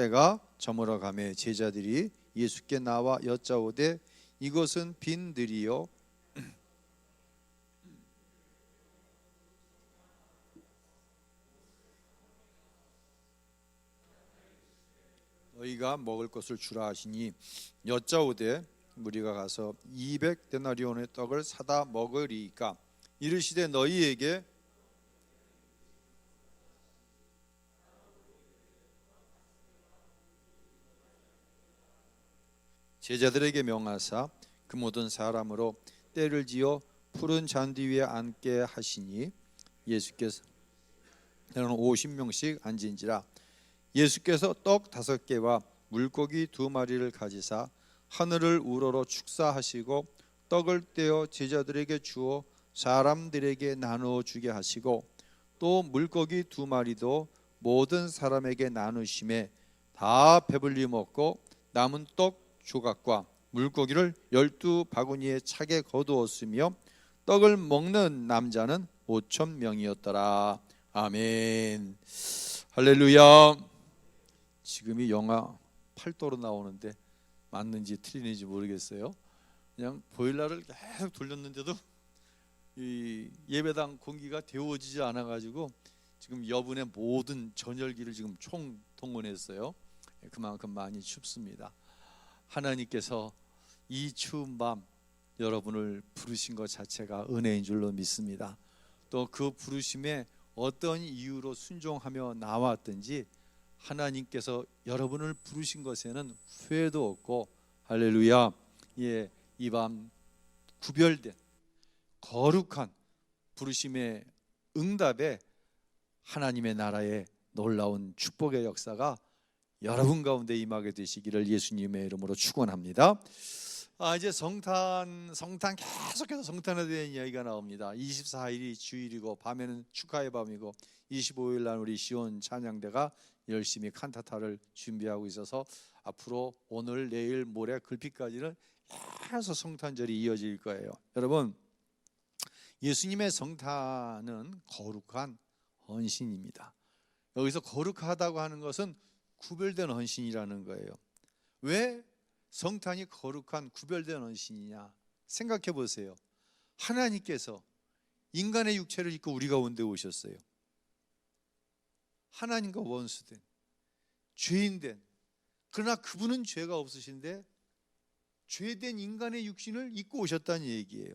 때가 저물어 가매 제자들이 예수께 나와 여짜오되 이것은 빈 들이요 너희가 먹을 것을 주라 하시니 여짜오되 우리가 가서 200데나리온의 떡을 사다 먹으리이까 이르시되 너희에게 제자들에게 명하사 그 모든 사람으로 때를 지어 푸른 잔디 위에 앉게 하시니 예수께서 50명씩 앉은지라 예수께서 떡 5개와 물고기 2마리를 가지사 하늘을 우러러 축사하시고 떡을 떼어 제자들에게 주어 사람들에게 나누어 주게 하시고 또 물고기 2마리도 모든 사람에게 나누심에 다 배불리 먹고 남은 떡 조각과 물고기를 12바구니에 차게 거두었으며 떡을 먹는 남자는 5,000명이었더라. 아멘. 할렐루야. 지금이 영하 8도로 나오는데 맞는지 틀리는지 모르겠어요. 그냥 보일러를 계속 돌렸는데도 이 예배당 공기가 데워지지 않아가지고 지금 여분의 모든 전열기를 지금 총동원했어요. 그만큼 많이 춥습니다. 하나님께서 이 추운 밤 여러분을 부르신 것 자체가 은혜인 줄로 믿습니다. 또 그 부르심에 어떤 이유로 순종하며 나왔든지 하나님께서 여러분을 부르신 것에는 후회도 없고 할렐루야. 예, 이 밤 구별된 거룩한 부르심의 응답에 하나님의 나라의 놀라운 축복의 역사가 여러분 가운데 임하게 되시기를 예수님의 이름으로 축원합니다. 이제 성탄 계속해서 성탄에 대한 이야기가 나옵니다. 24일이 주일이고 밤에는 축하의 밤이고 25일 날 우리 시온 찬양대가 열심히 칸타타를 준비하고 있어서 앞으로 오늘 내일 모레 글피까지는 계속 성탄절이 이어질 거예요. 여러분, 예수님의 성탄은 거룩한 헌신입니다. 여기서 거룩하다고 하는 것은 구별된 헌신이라는 거예요. 왜 성탄이 거룩한 구별된 헌신이냐 생각해 보세요. 하나님께서 인간의 육체를 입고 우리 가운데 오셨어요. 하나님과 원수된 죄인된, 그러나 그분은 죄가 없으신데 죄된 인간의 육신을 입고 오셨다는 얘기예요.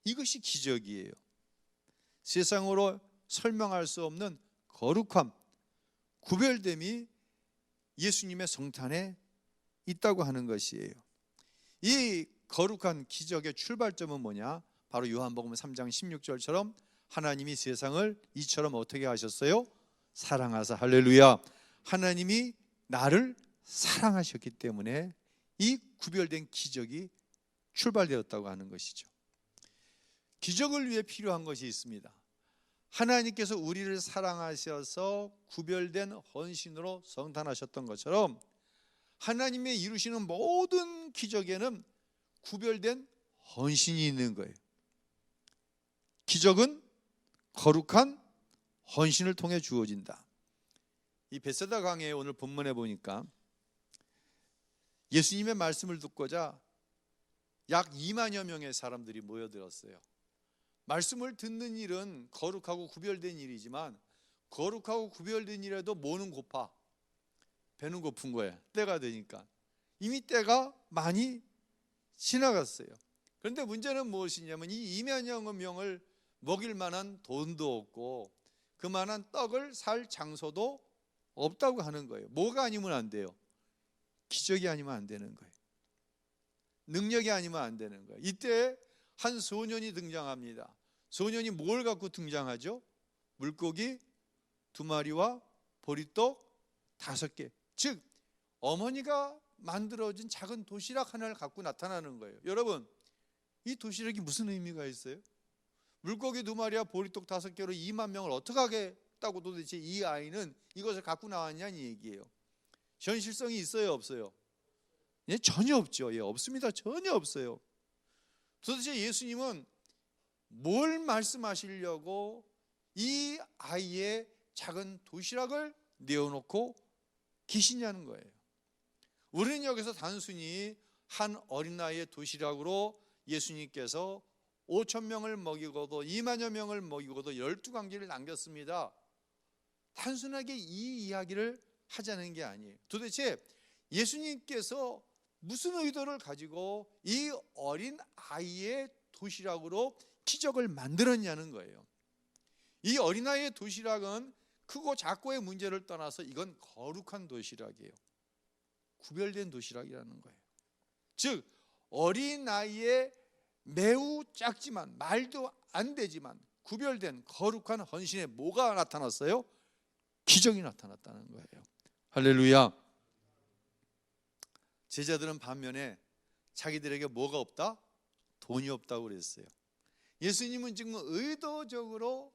이것이 기적이에요. 세상으로 설명할 수 없는 거룩함, 구별됨이 예수님의 성탄에 있다고 하는 것이에요. 이 거룩한 기적의 출발점은 뭐냐? 바로 요한복음 3장 16절처럼 하나님이 세상을 이처럼 어떻게 하셨어요? 사랑하사. 할렐루야. 하나님이 나를 사랑하셨기 때문에 이 구별된 기적이 출발되었다고 하는 것이죠. 기적을 위해 필요한 것이 있습니다. 하나님께서 우리를 사랑하셔서 구별된 헌신으로 성탄하셨던 것처럼 하나님의 이루시는 모든 기적에는 구별된 헌신이 있는 거예요. 기적은 거룩한 헌신을 통해 주어진다. 이 베세다 강의 오늘 본문에 보니까 예수님의 말씀을 듣고자 약 2만여 명의 사람들이 모여들었어요. 말씀을 듣는 일은 거룩하고 구별된 일이지만 거룩하고 구별된 일에도 뭐는 고파? 배는 고픈 거예요. 때가 되니까. 이미 때가 많이 지나갔어요. 그런데 문제는 무엇이냐면 이 2만여 명을 먹일 만한 돈도 없고 그만한 떡을 살 장소도 없다고 하는 거예요. 뭐가 아니면 안 돼요? 기적이 아니면 안 되는 거예요. 능력이 아니면 안 되는 거예요. 이때 한 소년이 등장합니다. 소년이 뭘 갖고 등장하죠? 물고기 2마리와 보리떡 5개. 즉 어머니가 만들어진 작은 도시락 하나를 갖고 나타나는 거예요. 여러분, 이 도시락이 무슨 의미가 있어요? 물고기 2마리와 보리떡 5개로 2만 명을 어떻게 하겠다고 도대체 이 아이는 이것을 갖고 나왔냐는 얘기예요. 현실성이 있어요, 없어요? 예, 전혀 없죠. 예, 없습니다. 전혀 없어요. 도대체 예수님은 뭘 말씀하시려고 이 아이의 작은 도시락을 내어놓고 계시냐는 거예요. 우리는 여기서 단순히 한 어린아이의 도시락으로 예수님께서 5천 명을 먹이고도 2만여 명을 먹이고도 12관기를 남겼습니다. 단순하게 이 이야기를 하자는 게 아니에요. 도대체 예수님께서 무슨 의도를 가지고 이 어린 아이의 도시락으로 기적을 만들었냐는 거예요. 이 어린아이의 도시락은 크고 작고의 문제를 떠나서 이건 거룩한 도시락이에요. 구별된 도시락이라는 거예요. 즉 어린아이의 매우 작지만 말도 안 되지만 구별된 거룩한 헌신에 뭐가 나타났어요? 기적이 나타났다는 거예요. 할렐루야. 제자들은 반면에 자기들에게 뭐가 없다? 돈이 없다고 그랬어요. 예수님은 지금 의도적으로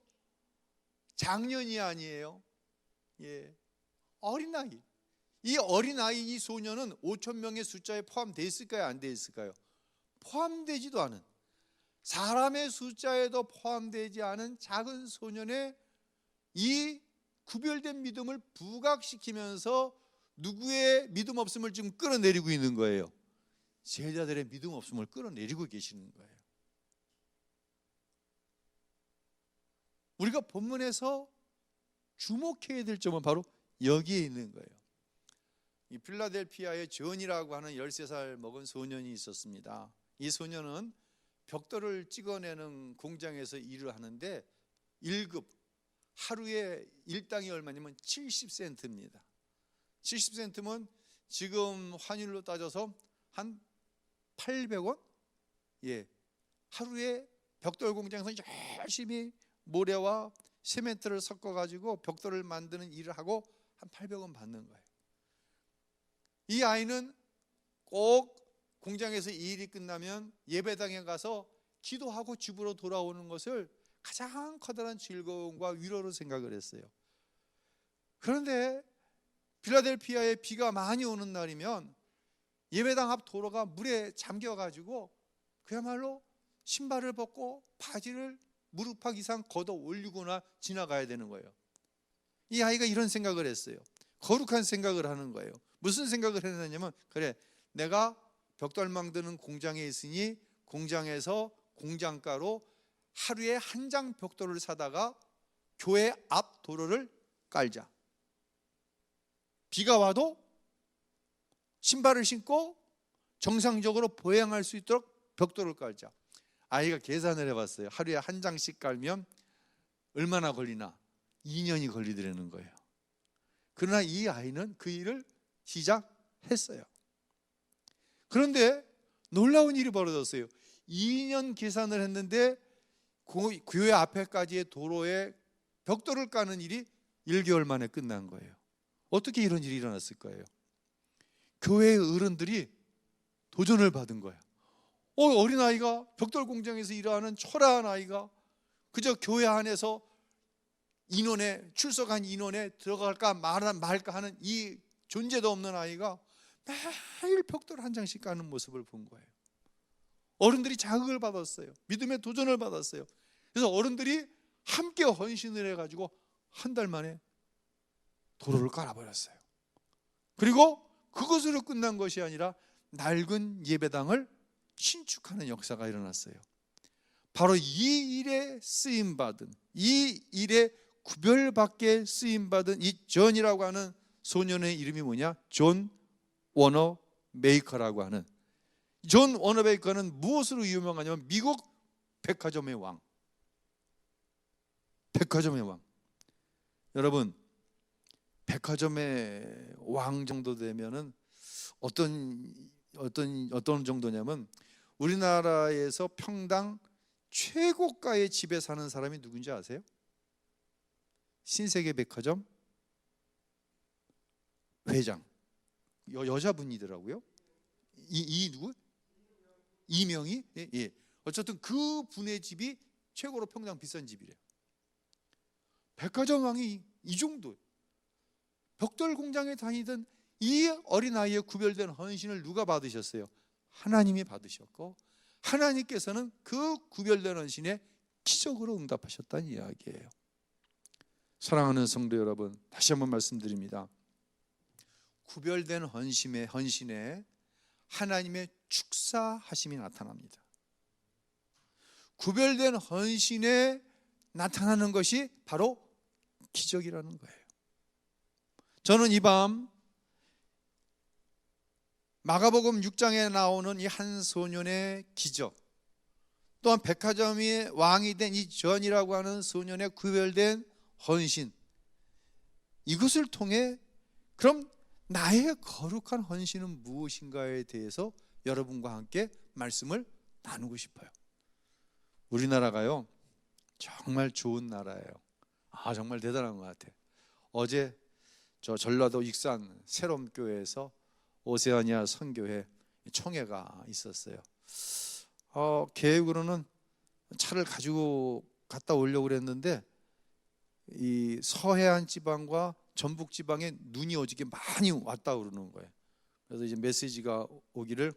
장년이 아니에요. 어린아이. 이 어린아이, 이 소년은 5천 명의 숫자에 포함되어 있을까요? 안 되어 있을까요? 포함되지도 않은, 사람의 숫자에도 포함되지 않은 작은 소년의 이 구별된 믿음을 부각시키면서 누구의 믿음 없음을 지금 끌어내리고 있는 거예요? 제자들의 믿음 없음을 끌어내리고 계시는 거예요. 우리가 본문에서 주목해야 될 점은 바로 여기에 있는 거예요. 이 필라델피아의 존이라고 하는 13살 먹은 소년이 있었습니다. 이 소년은 벽돌을 찍어내는 공장에서 일을 하는데 1급, 하루에 일당이 얼마냐면 70센트입니다. 70센트면 지금 환율로 따져서 한 800원? 하루에 벽돌 공장에서 열심히 모래와 시멘트를 섞어가지고 벽돌을 만드는 일을 하고 한 800원 받는 거예요. 이 아이는 꼭 공장에서 일이 끝나면 예배당에 가서 기도하고 집으로 돌아오는 것을 가장 커다란 즐거움과 위로로 생각을 했어요. 그런데 필라델피아에 비가 많이 오는 날이면 예배당 앞 도로가 물에 잠겨가지고 그야말로 신발을 벗고 바지를 무릎팍 이상 걷어 올리거나 지나가야 되는 거예요. 이 아이가 이런 생각을 했어요. 거룩한 생각을 하는 거예요. 무슨 생각을 했느냐면, 그래, 내가 벽돌 만드는 공장에 있으니 공장에서 공장가로 하루에 한 장 벽돌을 사다가 교회 앞 도로를 깔자. 비가 와도 신발을 신고 정상적으로 보행할 수 있도록 벽돌을 깔자. 아이가 계산을 해봤어요. 하루에 한 장씩 깔면 얼마나 걸리나? 2년이 걸리더라는 거예요. 그러나 이 아이는 그 일을 시작했어요. 그런데 놀라운 일이 벌어졌어요. 2년 계산을 했는데 교회 앞에까지의 도로에 벽돌을 까는 일이 1개월 만에 끝난 거예요. 어떻게 이런 일이 일어났을 거예요? 교회의 어른들이 도전을 받은 거예요. 어린아이가 벽돌 공장에서 일하는 초라한 아이가 그저 교회 안에서 인원에 출석한 인원에 들어갈까 말까 하는 이 존재도 없는 아이가 매일 벽돌 한 장씩 까는 모습을 본 거예요. 어른들이 자극을 받았어요. 믿음의 도전을 받았어요. 그래서 어른들이 함께 헌신을 해가지고 한 달 만에 도로를 깔아버렸어요. 그리고 그것으로 끝난 것이 아니라 낡은 예배당을 신축하는 역사가 일어났어요. 바로 이 일에 쓰임받은, 이 일에 구별받게 쓰임받은 이 존이라고 하는 소년의 이름이 뭐냐? 존 워너베이커라고 하는. 존 워너베이커는 무엇으로 유명하냐면 미국 백화점의 왕. 백화점의 왕. 여러분, 백화점의 왕 정도 되면은 어떤 정도냐면 우리나라에서 평당 최고가의 집에 사는 사람이 누군지 아세요? 신세계백화점 회장, 여자분이더라고요. 누구? 이명희? 예. 어쨌든 그 분의 집이 최고로 평당 비싼 집이래요. 백화점 왕이 이 정도. 벽돌 공장에 다니던 이 어린아이의 구별된 헌신을 누가 받으셨어요? 하나님이 받으셨고, 하나님께서는 그 구별된 헌신에 기적으로 응답하셨다는 이야기예요. 사랑하는 성도 여러분, 다시 한번 말씀드립니다. 구별된 헌신에 하나님의 축사하심이 나타납니다. 구별된 헌신에 나타나는 것이 바로 기적이라는 거예요. 저는 이 밤 마가복음 6장에 나오는 이 한 소년의 기적, 또한 백화점의 왕이 된 이 전이라고 하는 소년의 구별된 헌신, 이것을 통해 그럼 나의 거룩한 헌신은 무엇인가에 대해서 여러분과 함께 말씀을 나누고 싶어요. 우리나라가요 정말 좋은 나라예요. 정말 대단한 것 같아요. 어제 저 전라도 익산 새롬교회에서 오세아니아 선교회 총회가 있었어요. 계획으로는 차를 가지고 갔다 오려고 그랬는데 이 서해안 지방과 전북 지방에 눈이 어저께 많이 왔다 그러는 거예요. 그래서 이제 메시지가 오기를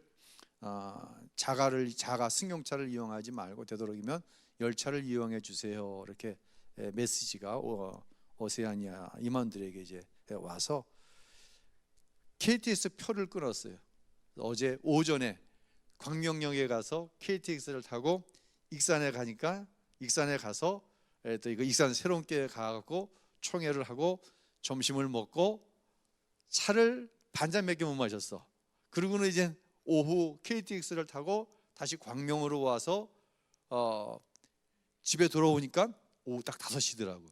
자가 승용차를 이용하지 말고 되도록이면 열차를 이용해 주세요. 이렇게 메시지가 오세아니아 임원들에게 이제 와서 KTX 표를 끊었어요. 어제 오전에 광명역에 가서 KTX를 타고 익산에 가서 또 이거 익산 새롬교회 가갖고 총회를 하고 점심을 먹고 차를 반잔밖에 못 마셨어. 그러고는 이제 오후 KTX를 타고 다시 광명으로 와서 집에 돌아오니까 오후 딱 5시더라고.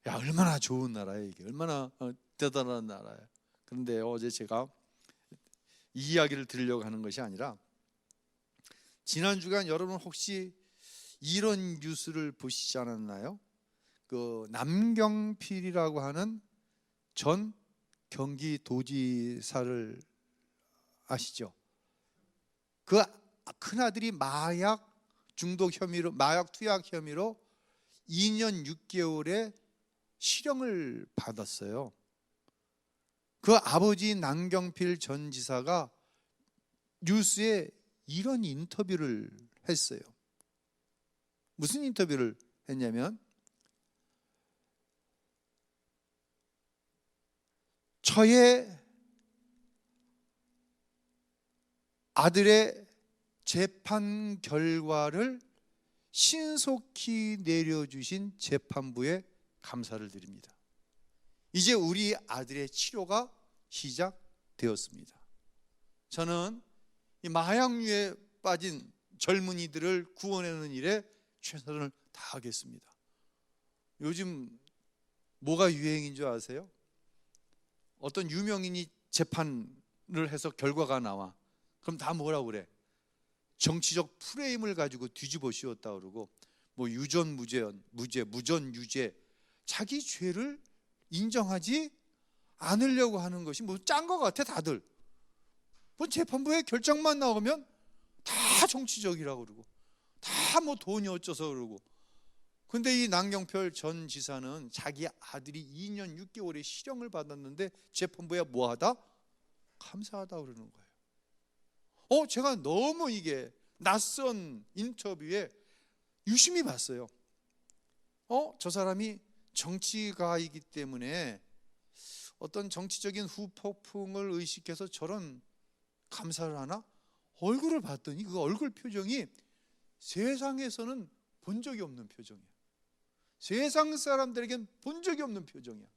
야, 얼마나 좋은 나라야 이게. 얼마나 대단한 나라야. 그런데 어제 제가 이 이야기를 들으려고 하는 것이 아니라, 지난 주간 여러분 혹시 이런 뉴스를 보시지 않았나요? 그 남경필이라고 하는 전 경기도지사를 아시죠? 그 큰아들이 마약 투약 혐의로 2년 6개월의 실형을 받았어요. 그 아버지 남경필 전 지사가 뉴스에 이런 인터뷰를 했어요. 무슨 인터뷰를 했냐면, 저의 아들의 재판 결과를 신속히 내려주신 재판부에 감사를 드립니다. 이제 우리 아들의 치료가 시작되었습니다. 저는 이 마약류에 빠진 젊은이들을 구원하는 일에 최선을 다하겠습니다. 요즘 뭐가 유행인 줄 아세요? 어떤 유명인이 재판을 해서 결과가 나와. 그럼 다 뭐라고 그래? 정치적 프레임을 가지고 뒤집어 씌웠다 그러고, 뭐 유전 무죄, 무전 유죄, 자기 죄를 인정하지 않으려고 하는 것이 뭐 짠 것 같아 다들. 뭐 재판부의 결정만 나오면 다 정치적이라고 그러고, 다 뭐 돈이 어쩌서 그러고. 근데 이 남경필 전 지사는 자기 아들이 2년 6개월의 실형을 받았는데 재판부에 뭐하다? 감사하다 그러는 거예요. 제가 너무 이게 낯선 인터뷰에 유심히 봤어요. 저 사람이 정치가이기 때문에 어떤 정치적인 후폭풍을 의식해서 저런 감사를 하나? 얼굴을 봤더니 그 얼굴 표정이 세상에서는 본 적이 없는 표정이야. 세상 사람들에겐 본 적이 없는 표정이야.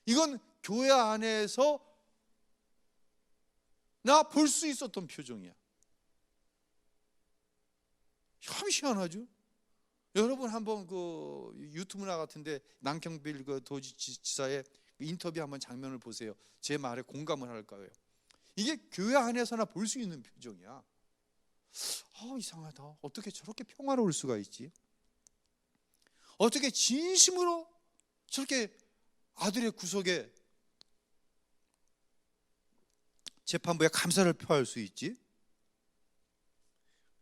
이건 교회 안에서 나 볼 수 있었던 표정이야. 참 희한하죠? 여러분 한번 그 유튜브나 같은데 남경필 그 도지사의 인터뷰 한번 장면을 보세요. 제 말에 공감을 할 거예요. 이게 교회 안에서나 볼 수 있는 표정이야. 이상하다. 어떻게 저렇게 평화로울 수가 있지? 어떻게 진심으로 저렇게 아들의 구속에 재판부에 감사를 표할 수 있지?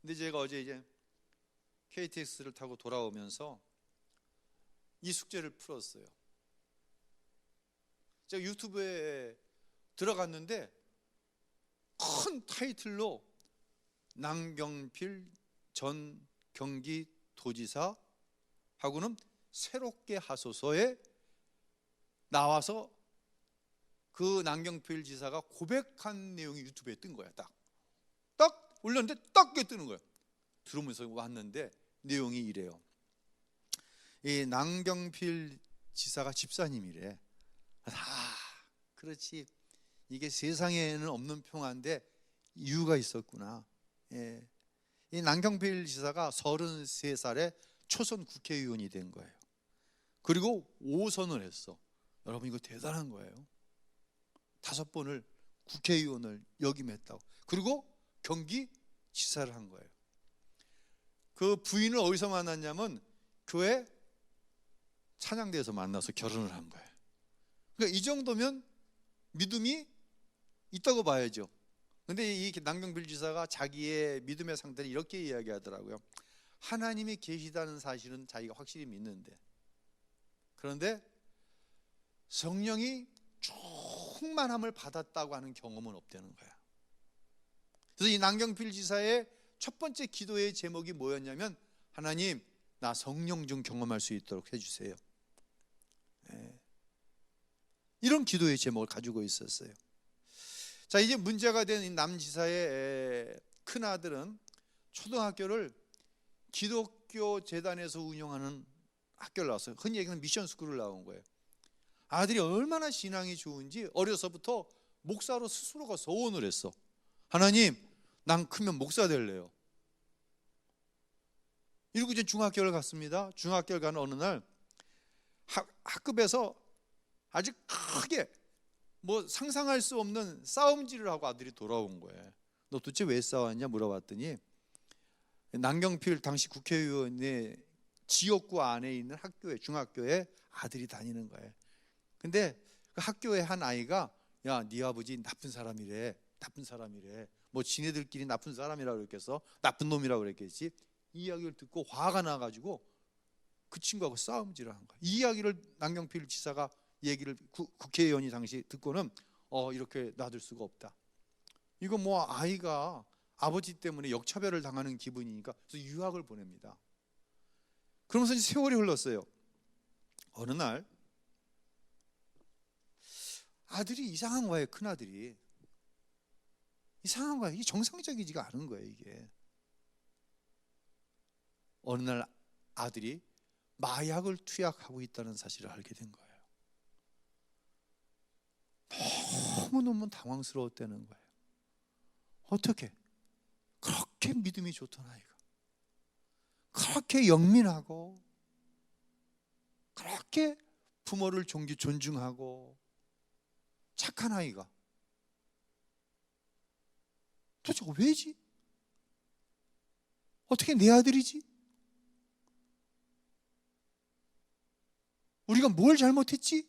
근데 제가 어제 이제 KTX를 타고 돌아오면서 이 숙제를 풀었어요. 제가 유튜브에 들어갔는데 큰 타이틀로 남경필 전 경기도지사 하고는 새롭게 하소서에 나와서 그 남경필 지사가 고백한 내용이 유튜브에 뜬 거야. 딱 올렸는데 딱 뜨는 거야. 들으면서 왔는데 내용이 이래요. 이 남경필 지사가 집사님이래. 그렇지, 이게 세상에는 없는 평화인데 이유가 있었구나. 예. 이 남경필 지사가 33살에 초선 국회의원이 된 거예요. 그리고 5선을 했어. 여러분, 이거 대단한 거예요. 5번을 국회의원을 역임했다고. 그리고 경기지사를 한 거예요. 그 부인을 어디서 만났냐면 교회 찬양대에서 만나서 결혼을 한 거예요. 그러니까 이 정도면 믿음이 있다고 봐야죠. 근데 이 남경필 지사가 자기의 믿음의 상태를 이렇게 이야기하더라고요. 하나님이 계시다는 사실은 자기가 확실히 믿는데, 그런데 성령이 충만함을 받았다고 하는 경험은 없다는 거야. 그래서 이 남경필 지사의 첫 번째 기도의 제목이 뭐였냐면, 하나님, 나 성령 좀 경험할 수 있도록 해주세요. 이런 기도의 제목을 가지고 있었어요. 자, 이제 문제가 된 이 남지사의 큰 아들은 초등학교를 기독교 재단에서 운영하는 학교를 나왔어요. 흔히 얘기하는 미션 스쿨을 나온 거예요. 아들이 얼마나 신앙이 좋은지 어려서부터 목사로 스스로가 소원을 했어. 하나님, 난 크면 목사 될래요. 이러고 이제 중학교를 갔습니다. 중학교를 가는 어느 날 학급에서 아주 크게 상상할 수 없는 싸움질을 하고 아들이 돌아온 거예요. 너 도대체 왜 싸웠냐 물어봤더니, 남경필 당시 국회의원의 지역구 안에 있는 학교에, 중학교에 아들이 다니는 거예요. 근데 그 학교에 한 아이가, 야, 네 아버지 나쁜 사람이래. 지네들끼리 나쁜 사람이라고 그랬겠어? 나쁜 놈이라고 그랬겠지? 이 이야기를 듣고 화가 나가지고 그 친구하고 싸움질을 한 거야. 이 이야기를 남경필 지사가 얘기를 국회의원이 당시 듣고는 이렇게 놔둘 수가 없다. 이거 아이가 아버지 때문에 역차별을 당하는 기분이니까 그래서 유학을 보냅니다. 그러면서 이제 세월이 흘렀어요. 어느 날 아들이 이상한 거예요. 큰 아들이 이상한 거예요. 이게 정상적이지가 않은 거예요. 이게 어느 날 아들이 마약을 투약하고 있다는 사실을 알게 된 거예요. 너무너무 당황스러웠다는 거예요. 어떻게 그렇게 믿음이 좋던 아이가, 그렇게 영민하고 그렇게 부모를 존중하고 착한 아이가 도대체 왜지? 어떻게 내 아들이지? 우리가 뭘 잘못했지?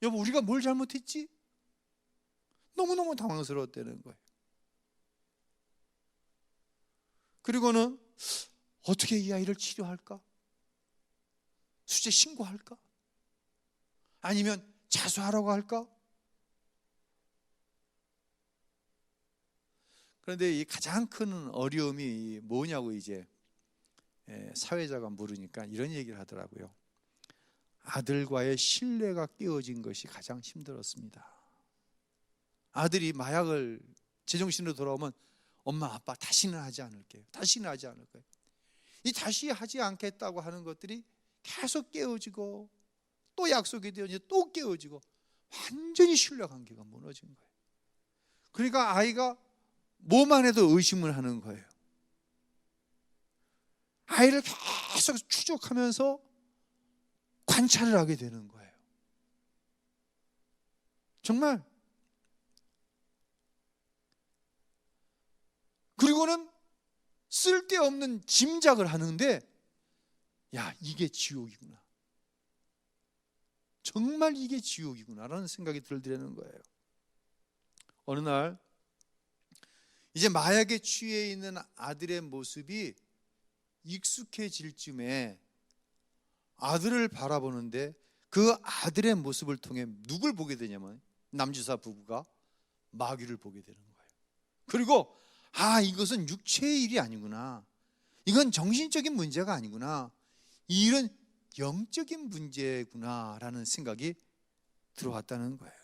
여보, 우리가 뭘 잘못했지? 너무너무 당황스러웠다는 거예요. 그리고는 어떻게 이 아이를 치료할까? 수재 신고할까? 아니면 자수하라고 할까? 그런데 이 가장 큰 어려움이 뭐냐고 이제 사회자가 물으니까 이런 얘기를 하더라고요. 아들과의 신뢰가 깨어진 것이 가장 힘들었습니다. 아들이 마약을 제정신으로 돌아오면 엄마, 아빠 다시는 하지 않을게요. 다시는 하지 않을 거예요. 이 다시 하지 않겠다고 하는 것들이 계속 깨어지고 또 약속이 되어지고 또 깨어지고 완전히 신뢰관계가 무너진 거예요. 그러니까 아이가 뭐만 해도 의심을 하는 거예요. 아이를 계속 추적하면서 관찰을 하게 되는 거예요. 정말. 그리고는 쓸데없는 짐작을 하는데, 야, 이게 지옥이구나. 정말 이게 지옥이구나라는 생각이 들더라는 거예요. 어느 날 이제 마약에 취해 있는 아들의 모습이 익숙해질 쯤에 아들을 바라보는데 그 아들의 모습을 통해 누굴 보게 되냐면 남지사 부부가 마귀를 보게 되는 거예요. 그리고 이것은 육체의 일이 아니구나. 이건 정신적인 문제가 아니구나. 이런 영적인 문제구나라는 생각이 들어왔다는 거예요.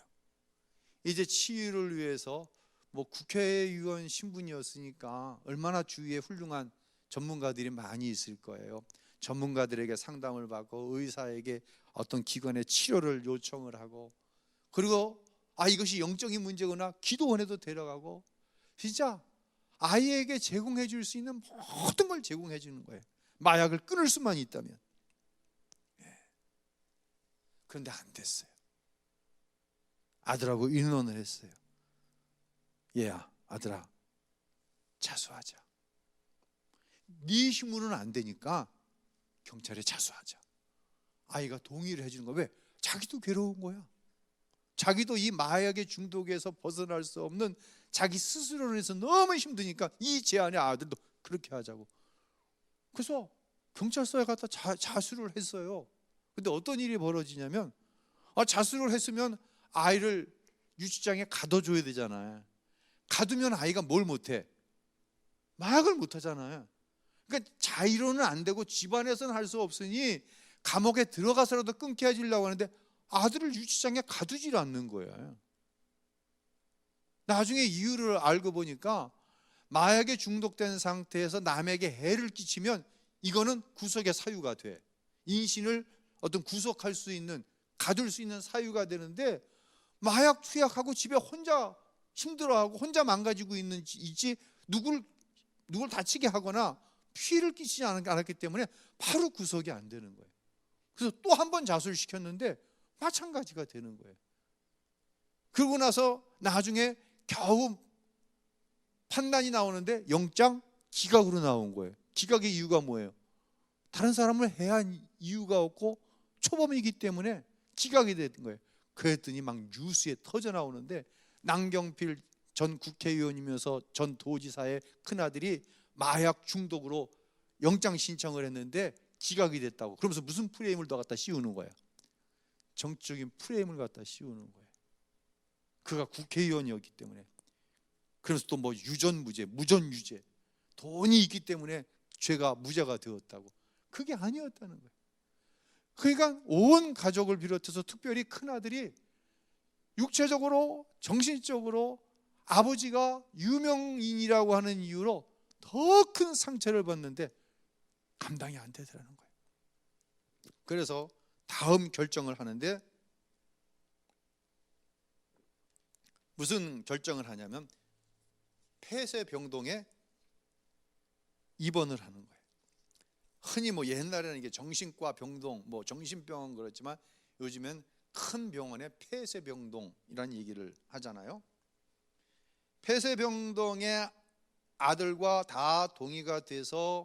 이제 치유를 위해서 뭐 국회의원 신분이었으니까 얼마나 주위에 훌륭한 전문가들이 많이 있을 거예요. 전문가들에게 상담을 받고 의사에게 어떤 기관의 치료를 요청을 하고, 그리고 이것이 영적인 문제거나 기도원에도 데려가고, 진짜 아이에게 제공해 줄 수 있는 모든 걸 제공해 주는 거예요. 마약을 끊을 수만 있다면. 그런데 안 됐어요. 아들하고 의논을 했어요. 얘야, 아들아, 자수하자. 네 힘으로는 안 되니까 경찰에 자수하자. 아이가 동의를 해주는 거야. 왜? 자기도 괴로운 거야. 자기도 이 마약의 중독에서 벗어날 수 없는 자기 스스로로 해서 너무 힘드니까 이 제안에 아들도 그렇게 하자고. 그래서 경찰서에 갔다 자수를 했어요. 근데 어떤 일이 벌어지냐면, 자수를 했으면 아이를 유치장에 가둬줘야 되잖아요. 가두면 아이가 뭘 못해? 마약을 못하잖아요. 그러니까 자의로는 안 되고 집안에서는 할 수 없으니 감옥에 들어가서라도 끊게 해주려고 하는데 아들을 유치장에 가두질 않는 거예요. 나중에 이유를 알고 보니까 마약에 중독된 상태에서 남에게 해를 끼치면 이거는 구속의 사유가 돼. 인신을 어떤 구속할 수 있는, 가둘 수 있는 사유가 되는데, 마약 투약하고 집에 혼자 힘들어하고 혼자 망가지고 있지 누굴 다치게 하거나 피해를 끼치지 않았기 때문에 바로 구속이 안 되는 거예요. 그래서 또 한 번 자수를 시켰는데 마찬가지가 되는 거예요. 그러고 나서 나중에 겨우 판단이 나오는데 영장 기각으로 나온 거예요. 기각의 이유가 뭐예요? 다른 사람을 해한 이유가 없고 초범이기 때문에 기각이 된 거예요. 그랬더니 막 뉴스에 터져 나오는데, 남경필 전 국회의원이면서 전 도지사의 큰아들이 마약 중독으로 영장 신청을 했는데 기각이 됐다고. 그러면서 무슨 프레임을 더 갖다 씌우는 거야? 정치적인 프레임을 갖다 씌우는 거예요. 그가 국회의원이었기 때문에. 그래서 또 뭐 유전무죄, 무전유죄, 돈이 있기 때문에 죄가 무죄가 되었다고. 그게 아니었다는 거예요. 그러니까 온 가족을 비롯해서 특별히 큰아들이 육체적으로 정신적으로 아버지가 유명인이라고 하는 이유로 더 큰 상처를 받는데 감당이 안 되더라는 거예요. 그래서 다음 결정을 하는데, 무슨 결정을 하냐면 폐쇄병동에 입원을 하는 거예요. 흔히 뭐 옛날에는 이게 정신과 병동, 뭐 정신병원 그렇지만 요즘엔 큰 병원에 폐쇄병동이라는 얘기를 하잖아요. 폐쇄병동에 아들과 다 동의가 돼서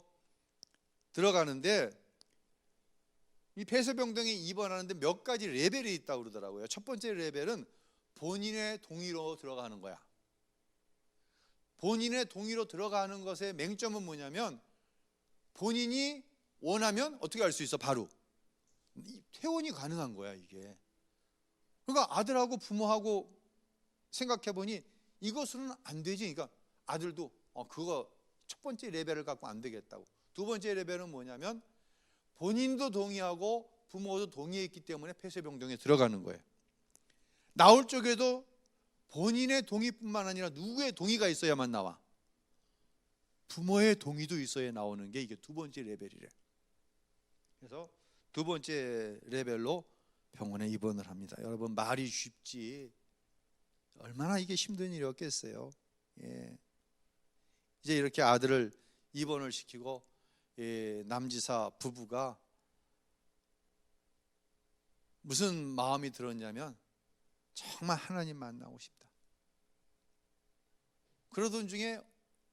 들어가는데, 이 폐쇄병동에 입원하는데 몇 가지 레벨이 있다고 그러더라고요. 첫 번째 레벨은 본인의 동의로 들어가는 거야. 본인의 동의로 들어가는 것의 맹점은 뭐냐면, 본인이 원하면 어떻게 할 수 있어? 바로 퇴원이 가능한 거야 이게. 그러니까 아들하고 부모하고 생각해 보니 이것은 안 되지. 그러니까 아들도 그거 첫 번째 레벨을 갖고 안 되겠다고. 두 번째 레벨은 뭐냐면, 본인도 동의하고 부모도 동의했기 때문에 폐쇄병동에 들어가는 거예요. 나올 적에도 본인의 동의뿐만 아니라 누구의 동의가 있어야만 나와? 부모의 동의도 있어야 나오는 게 이게 두 번째 레벨이래. 그래서 두 번째 레벨로 병원에 입원을 합니다. 여러분, 말이 쉽지 얼마나 이게 힘든 일이었겠어요. 이제 이렇게 아들을 입원을 시키고 남지사 부부가 무슨 마음이 들었냐면, 정말 하나님 만나고 싶다. 그러던 중에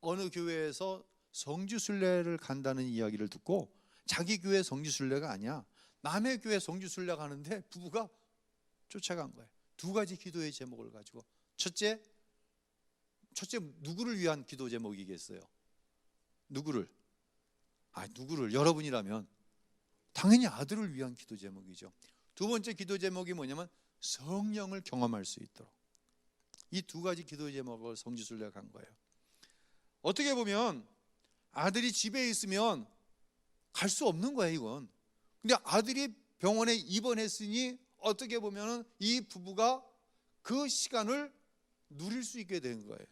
어느 교회에서 성지순례를 간다는 이야기를 듣고, 자기 교회 성지순례가 아니야, 남의 교회 성지순례 가는데 부부가 쫓아간 거예요. 두 가지 기도의 제목을 가지고. 첫째 누구를 위한 기도 제목이겠어요? 누구를? 여러분이라면 당연히 아들을 위한 기도 제목이죠. 두 번째 기도 제목이 뭐냐면 성령을 경험할 수 있도록. 이 두 가지 기도 제목을 성지순례 간 거예요. 어떻게 보면 아들이 집에 있으면 갈 수 없는 거야 이건. 근데 아들이 병원에 입원했으니 어떻게 보면 이 부부가 그 시간을 누릴 수 있게 된 거예요.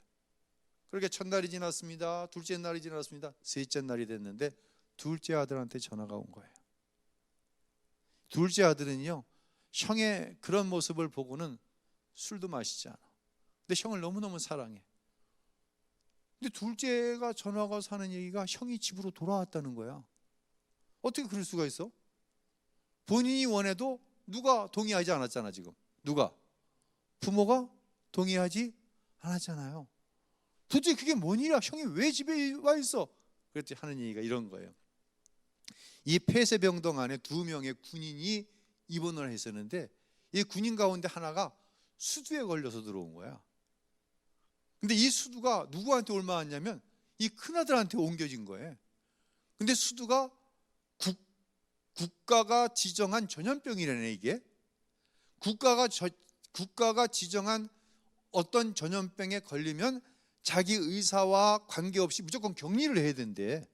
그렇게 첫날이 지났습니다. 둘째 날이 지났습니다. 셋째 날이 됐는데 둘째 아들한테 전화가 온 거예요. 둘째 아들은요, 형의 그런 모습을 보고는 술도 마시지 않아. 근데 형을 너무너무 사랑해. 근데 둘째가 전화가 와서 하는 얘기가 형이 집으로 돌아왔다는 거야. 어떻게 그럴 수가 있어? 본인이 원해도 누가 동의하지 않았잖아. 지금 누가? 부모가 동의하지 않았잖아요. 도대체 그게 뭔 일이야? 형이 왜 집에 와 있어? 그랬더니 하는 얘기가 이런 거예요. 이 폐쇄병동 안에 2명의 군인이 입원을 했었는데 이 군인 가운데 하나가 수두에 걸려서 들어온 거야. 근데 이 수두가 누구한테 옮아왔냐면 이 큰아들한테 옮겨진 거예요. 근데 수두가 국가가 지정한 전염병이라네. 이게 국가가 지정한 어떤 전염병에 걸리면 자기 의사와 관계없이 무조건 격리를 해야 된대.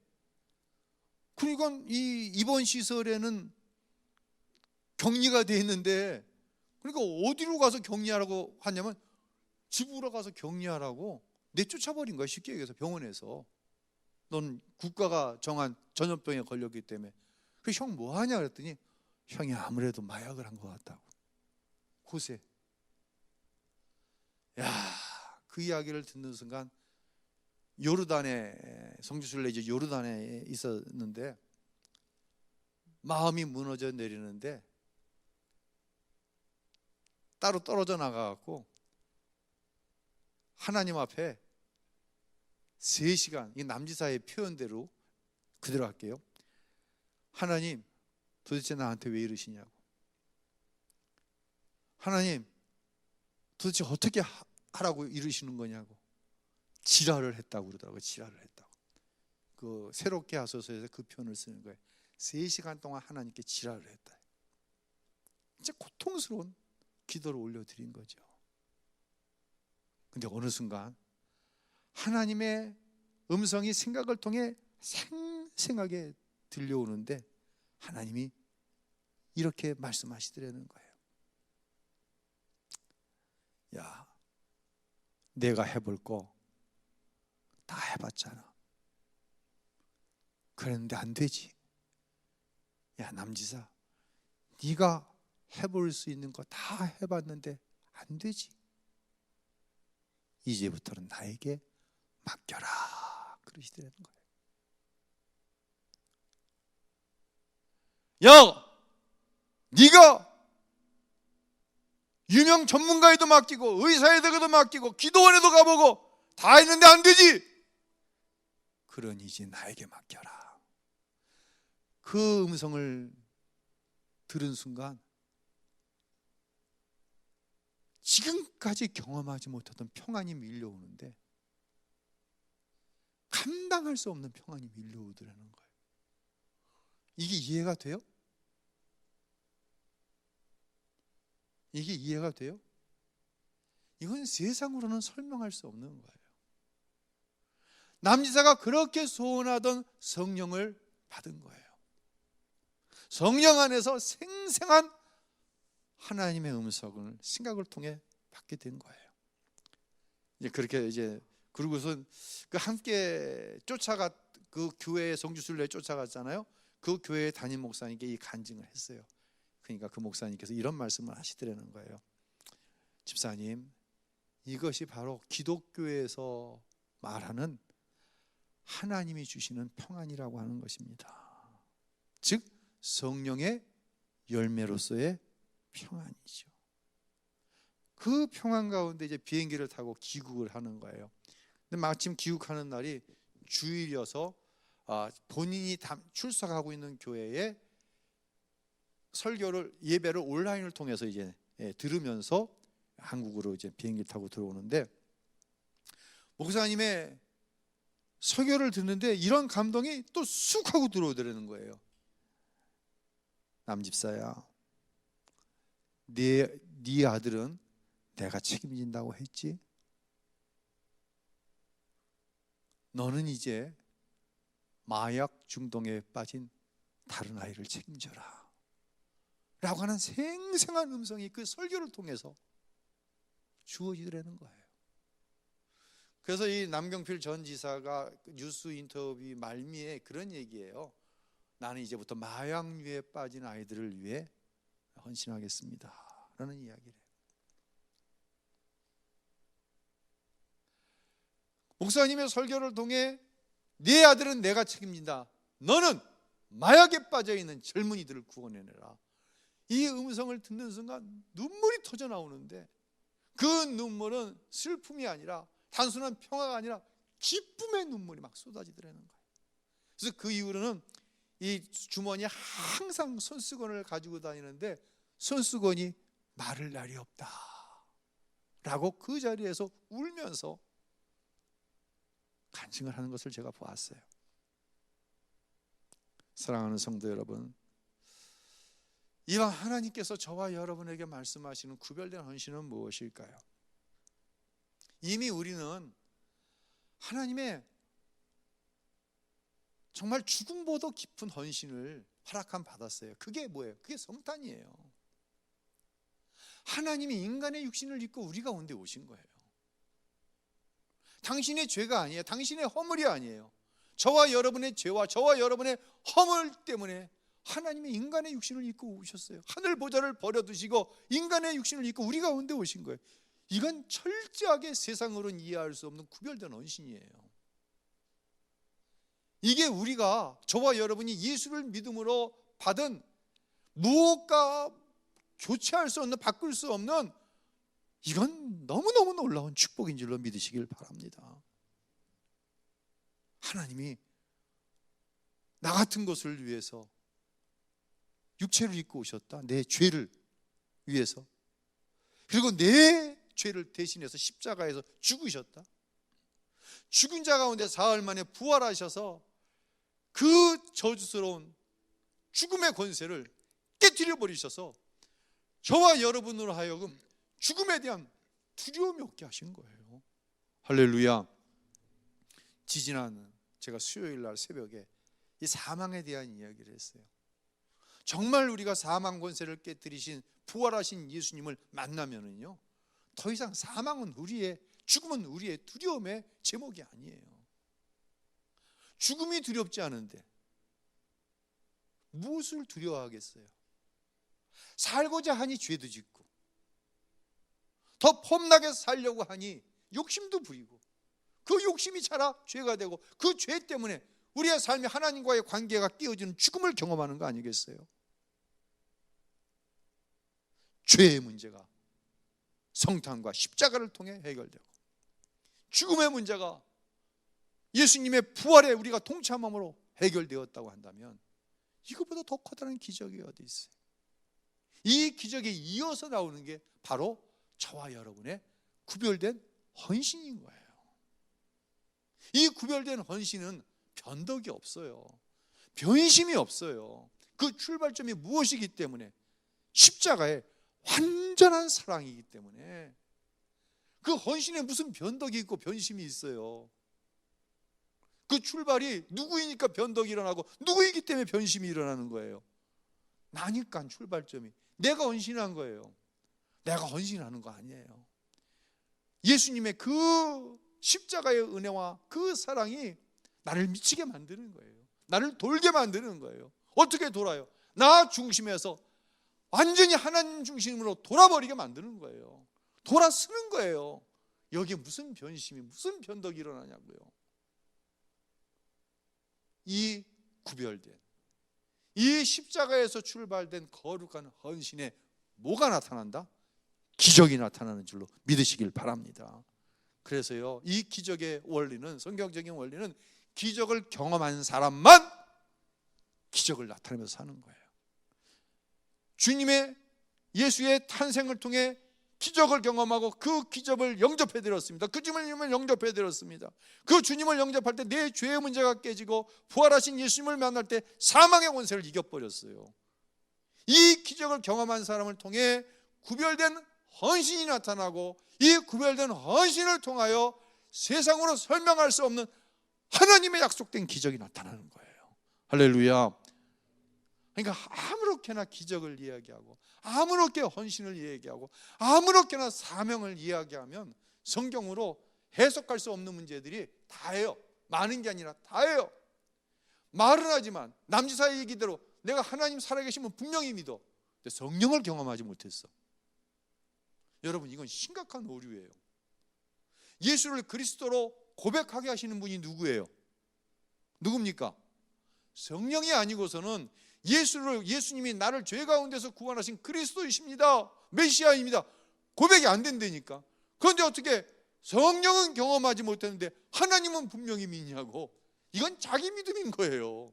그러니까 이 입원 시설에는 격리가 돼 있는데, 그러니까 어디로 가서 격리하라고 하냐면 집으로 가서 격리하라고 내쫓아버린 거야. 쉽게 얘기해서 병원에서. 넌 국가가 정한 전염병에 걸렸기 때문에. 그래서 형 뭐 하냐 그랬더니 형이 아무래도 마약을 한 것 같다고. 곳에. 야, 그 이야기를 듣는 순간 요르단에, 성지순례 이제 요르단에 있었는데 마음이 무너져 내리는데 따로 떨어져 나가갖고 하나님 앞에 3시간, 이 남지사의 표현대로 그대로 할게요. 하나님, 도대체 나한테 왜 이러시냐고. 하나님, 도대체 어떻게 하라고 이러시는 거냐고. 지랄을 했다고 그러더라고요. 지랄을 했다고. 그 새롭게 하소서에서 그 표현을 쓰는 거예요. 3시간 동안 하나님께 지랄을 했다. 진짜 고통스러운 기도를 올려드린 거죠. 근데 어느 순간 하나님의 음성이 생각을 통해 생생하게 들려오는데 하나님이 이렇게 말씀하시더라는 거예요. 야, 내가 해볼 거 다 해봤잖아. 그랬는데 안 되지. 야, 남지사, 네가 해볼 수 있는 거 다 해봤는데 안 되지. 이제부터는 나에게 맡겨라. 그러시더라는 거예요. 야, 네가 유명 전문가에도 맡기고 의사에도 맡기고 기도원에도 가보고 다 했는데 안 되지. 그러니 이제 나에게 맡겨라. 그 음성을 들은 순간 지금까지 경험하지 못하던 평안이 밀려오는데 감당할 수 없는 평안이 밀려오더라는 거예요. 이게 이해가 돼요? 이게 이해가 돼요? 이건 세상으로는 설명할 수 없는 거예요. 남지사가 그렇게 소원하던 성령을 받은 거예요. 성령 안에서 생생한 하나님의 음성을 생각을 통해 받게 된 거예요. 이제 그렇게 이제 그러고서 그 함께 그 교회에 성지순례에 쫓아갔잖아요. 그 교회의 담임 목사님께 이 간증을 했어요. 그러니까 그 목사님께서 이런 말씀을 하시더라는 거예요. 집사님, 이것이 바로 기독교에서 말하는 하나님이 주시는 평안이라고 하는 것입니다. 즉 성령의 열매로서의 평안이죠. 그 평안 가운데 이제 비행기를 타고 귀국을 하는 거예요. 근데 마침 귀국하는 날이 주일이어서 본인이 출석하고 있는 교회에 설교를 예배를 온라인을 통해서 이제 들으면서 한국으로 이제 비행기 타고 들어오는데 목사님의 설교를 듣는데 이런 감동이 또 쑥 하고 들어오더라는 거예요. 남집사야, 네 아들은 내가 책임진다고 했지? 너는 이제 마약 중독에 빠진 다른 아이를 책임져라 라고 하는 생생한 음성이 그 설교를 통해서 주어지더라는 거예요. 그래서 이 남경필 전 지사가 뉴스 인터뷰 말미에 그런 얘기예요. 나는 이제부터 마약류에 빠진 아이들을 위해 헌신하겠습니다 라는 이야기를 해요. 목사님의 설교를 통해 네 아들은 내가 책임진다, 너는 마약에 빠져있는 젊은이들을 구원해내라, 이 음성을 듣는 순간 눈물이 터져 나오는데, 그 눈물은 슬픔이 아니라, 단순한 평화가 아니라 기쁨의 눈물이 막 쏟아지더라는 거예요. 그래서 그 이후로는 이 주머니에 항상 손수건을 가지고 다니는데 손수건이 마를 날이 없다 라고 그 자리에서 울면서 간증을 하는 것을 제가 보았어요. 사랑하는 성도 여러분, 이왕 하나님께서 저와 여러분에게 말씀하시는 구별된 헌신은 무엇일까요? 이미 우리는 하나님의 정말 죽음보다 깊은 헌신을 허락함 받았어요. 그게 뭐예요? 그게 성탄이에요. 하나님이 인간의 육신을 입고 우리 가운데 오신 거예요. 당신의 죄가 아니에요. 당신의 허물이 아니에요. 저와 여러분의 죄와 저와 여러분의 허물 때문에 하나님이 인간의 육신을 입고 오셨어요. 하늘 보좌를 버려두시고 인간의 육신을 입고 우리 가운데 오신 거예요. 이건 철저하게 세상으로는 이해할 수 없는 구별된 헌신이에요. 이게 우리가, 저와 여러분이 예수를 믿음으로 받은 무엇과 교체할 수 없는, 바꿀 수 없는, 이건 너무너무 놀라운 축복인 줄로 믿으시길 바랍니다. 하나님이 나 같은 것을 위해서 육체를 입고 오셨다. 내 죄를 위해서. 그리고 내 죄를 대신해서 십자가에서 죽으셨다. 죽은 자 가운데 사흘 만에 부활하셔서 그 저주스러운 죽음의 권세를 깨뜨려 버리셔서 저와 여러분으로 하여금 죽음에 대한 두려움이 없게 하신 거예요. 할렐루야. 지지난 제가 수요일 날 새벽에 이 사망에 대한 이야기를 했어요. 정말 우리가 사망 권세를 깨뜨리신 부활하신 예수님을 만나면은요, 더 이상 사망은 우리의, 죽음은 우리의 두려움의 제목이 아니에요. 죽음이 두렵지 않은데 무엇을 두려워하겠어요? 살고자 하니 죄도 짓고, 더 폼나게 살려고 하니 욕심도 부리고, 그 욕심이 자라 죄가 되고, 그 죄 때문에 우리의 삶이 하나님과의 관계가 깨어지는 죽음을 경험하는 거 아니겠어요? 죄의 문제가 성탄과 십자가를 통해 해결되고, 죽음의 문제가 예수님의 부활에 우리가 동참함으로 해결되었다고 한다면 이것보다 더 커다란 기적이 어디 있어요? 이 기적에 이어서 나오는 게 바로 저와 여러분의 구별된 헌신인 거예요. 이 구별된 헌신은 변덕이 없어요. 변심이 없어요. 그 출발점이 무엇이기 때문에? 십자가의 완전한 사랑이기 때문에. 그 헌신에 무슨 변덕이 있고 변심이 있어요? 그 출발이 누구이니까 변덕이 일어나고 누구이기 때문에 변심이 일어나는 거예요. 나니까 출발점이. 내가 헌신한 거예요. 내가 헌신하는 거 아니에요. 예수님의 그 십자가의 은혜와 그 사랑이 나를 미치게 만드는 거예요. 나를 돌게 만드는 거예요. 어떻게 돌아요? 나 중심에서 완전히 하나님 중심으로 돌아버리게 만드는 거예요. 돌아서는 거예요. 여기에 무슨 변심이, 무슨 변덕이 일어나냐고요. 이 구별된, 이 십자가에서 출발된 거룩한 헌신에 뭐가 나타난다? 기적이 나타나는 줄로 믿으시길 바랍니다. 그래서요, 이 기적의 원리는, 성경적인 원리는 기적을 경험한 사람만 기적을 나타내면서 사는 거예요. 주님의, 예수의 탄생을 통해 기적을 경험하고 그 기적을 영접해 드렸습니다. 그 주님을 영접해 드렸습니다. 그 주님을 영접할 때 내 죄의 문제가 깨지고 부활하신 예수님을 만날 때 사망의 권세를 이겨버렸어요. 이 기적을 경험한 사람을 통해 구별된 헌신이 나타나고, 이 구별된 헌신을 통하여 세상으로 설명할 수 없는 하나님의 약속된 기적이 나타나는 거예요. 할렐루야. 그러니까 아무렇게나 기적을 이야기하고 아무렇게 헌신을 이야기하고 아무렇게나 사명을 이야기하면 성경으로 해석할 수 없는 문제들이 다예요. 많은 게 아니라 다예요. 말은 하지만 남지사의 얘기대로 내가 하나님 살아계시면 분명히 믿어. 근데 성령을 경험하지 못했어. 여러분, 이건 심각한 오류예요. 예수를 그리스도로 고백하게 하시는 분이 누구예요? 누굽니까? 성령이 아니고서는 예수님이 나를 죄 가운데서 구원하신 그리스도이십니다, 메시아입니다, 고백이 안 된다니까. 그런데 어떻게 성령은 경험하지 못했는데 하나님은 분명히 믿냐고. 이건 자기 믿음인 거예요.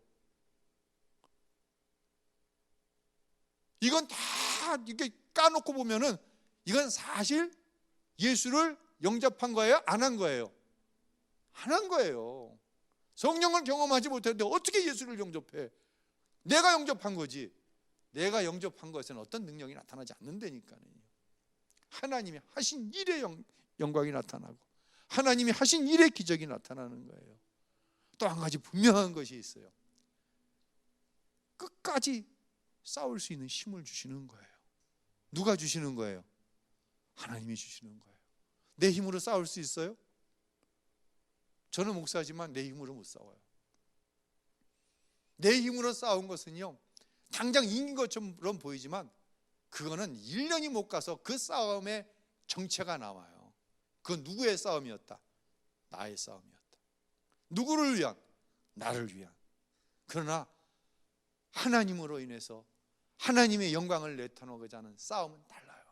이건 다 이렇게 까놓고 보면은 이건 사실 예수를 영접한 거예요? 안 한 거예요? 안 한 거예요. 성령을 경험하지 못했는데 어떻게 예수를 영접해? 내가 영접한 거지. 내가 영접한 것에는 어떤 능력이 나타나지 않는다니까요. 하나님이 하신 일의 영광이 나타나고 하나님이 하신 일의 기적이 나타나는 거예요. 또 한 가지 분명한 것이 있어요. 끝까지 싸울 수 있는 힘을 주시는 거예요. 누가 주시는 거예요? 하나님이 주시는 거예요. 내 힘으로 싸울 수 있어요? 저는 목사지만 내 힘으로 못 싸워요. 내 힘으로 싸운 것은요, 당장 이긴 것처럼 보이지만 그거는 1년이 못 가서 그 싸움의 정체가 나와요. 그건 누구의 싸움이었다? 나의 싸움이었다. 누구를 위한? 나를 위한. 그러나 하나님으로 인해서 하나님의 영광을 나타내고자 하는 싸움은 달라요.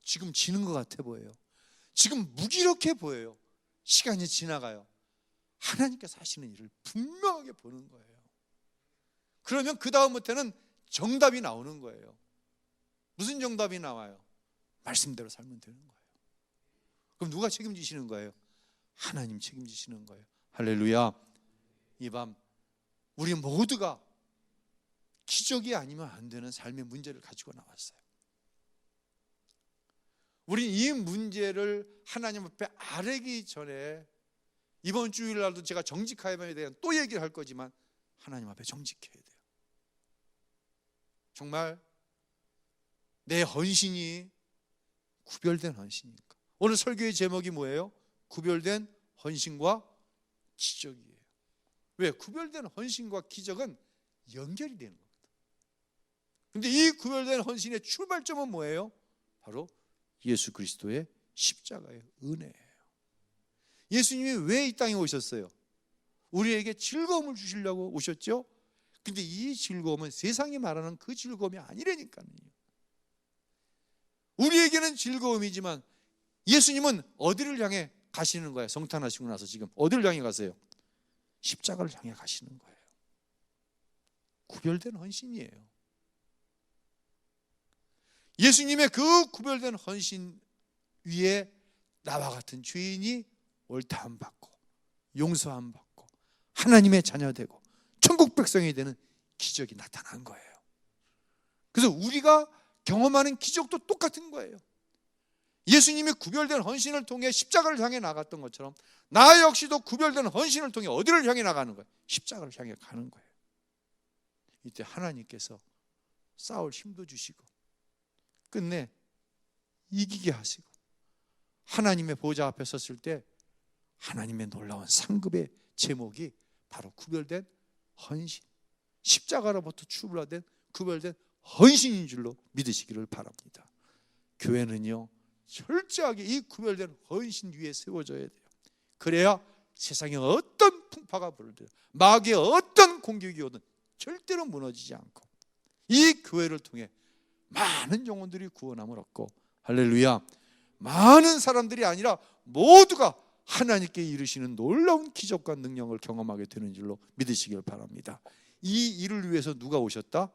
지금 지는 것 같아 보여요. 지금 무기력해 보여요. 시간이 지나가요. 하나님께서 하시는 일을 분명하게 보는 거예요. 그러면 그 다음부터는 정답이 나오는 거예요. 무슨 정답이 나와요? 말씀대로 살면 되는 거예요. 그럼 누가 책임지시는 거예요? 하나님 책임지시는 거예요. 할렐루야. 이 밤 우리 모두가 기적이 아니면 안 되는 삶의 문제를 가지고 나왔어요. 우린 이 문제를 하나님 앞에 아뢰기 전에 이번 주일날도 제가 정직함에 대한 또 얘기를 할 거지만 하나님 앞에 정직해야 돼요. 정말 내 헌신이 구별된 헌신입니까? 오늘 설교의 제목이 뭐예요? 구별된 헌신과 기적이에요. 왜? 구별된 헌신과 기적은 연결이 되는 겁니다. 그런데 이 구별된 헌신의 출발점은 뭐예요? 바로 예수 그리스도의 십자가의 은혜예요. 예수님이 왜 이 땅에 오셨어요? 우리에게 즐거움을 주시려고 오셨죠? 근데 이 즐거움은 세상이 말하는 그 즐거움이 아니라니까요. 우리에게는 즐거움이지만 예수님은 어디를 향해 가시는 거예요? 성탄하시고 나서 지금 어디를 향해 가세요? 십자가를 향해 가시는 거예요. 구별된 헌신이에요. 예수님의 그 구별된 헌신 위에 나와 같은 죄인이 옳다함 받고 용서함 받고 하나님의 자녀 되고 천국 백성이 되는 기적이 나타난 거예요. 그래서 우리가 경험하는 기적도 똑같은 거예요. 예수님이 구별된 헌신을 통해 십자가를 향해 나갔던 것처럼 나 역시도 구별된 헌신을 통해 어디를 향해 나가는 거예요? 십자가를 향해 가는 거예요. 이때 하나님께서 싸울 힘도 주시고 끝내 이기게 하시고 하나님의 보좌 앞에 섰을 때 하나님의 놀라운 상급의 제목이 바로 구별된 헌신, 십자가로부터 출발된 구별된 헌신인 줄로 믿으시기를 바랍니다. 교회는요 철저하게 이 구별된 헌신 위에 세워져야 돼요. 그래야 세상에 어떤 풍파가 불어도 마귀의 어떤 공격이 오든 절대로 무너지지 않고 이 교회를 통해 많은 영혼들이 구원함을 얻고 할렐루야, 많은 사람들이 아니라 모두가 하나님께 이르시는 놀라운 기적과 능력을 경험하게 되는 줄로 믿으시길 바랍니다. 이 일을 위해서 누가 오셨다?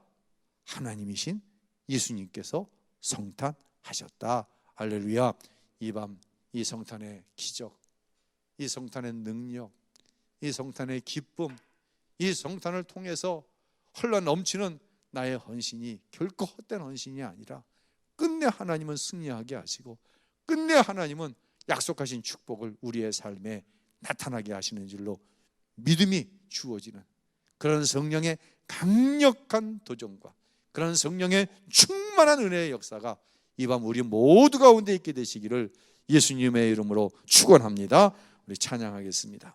하나님이신 예수님께서 성탄하셨다. 할렐루야. 이 밤 이 성탄의 기적, 이 성탄의 능력, 이 성탄의 기쁨, 이 성탄을 통해서 흘러 넘치는 나의 헌신이 결코 헛된 헌신이 아니라 끝내 하나님은 승리하게 하시고 끝내 하나님은 약속하신 축복을 우리의 삶에 나타나게 하시는 줄로 믿음이 주어지는 그런 성령의 강력한 도전과 그런 성령의 충만한 은혜의 역사가 이 밤 우리 모두 가운데 있게 되시기를 예수님의 이름으로 축원합니다. 우리 찬양하겠습니다.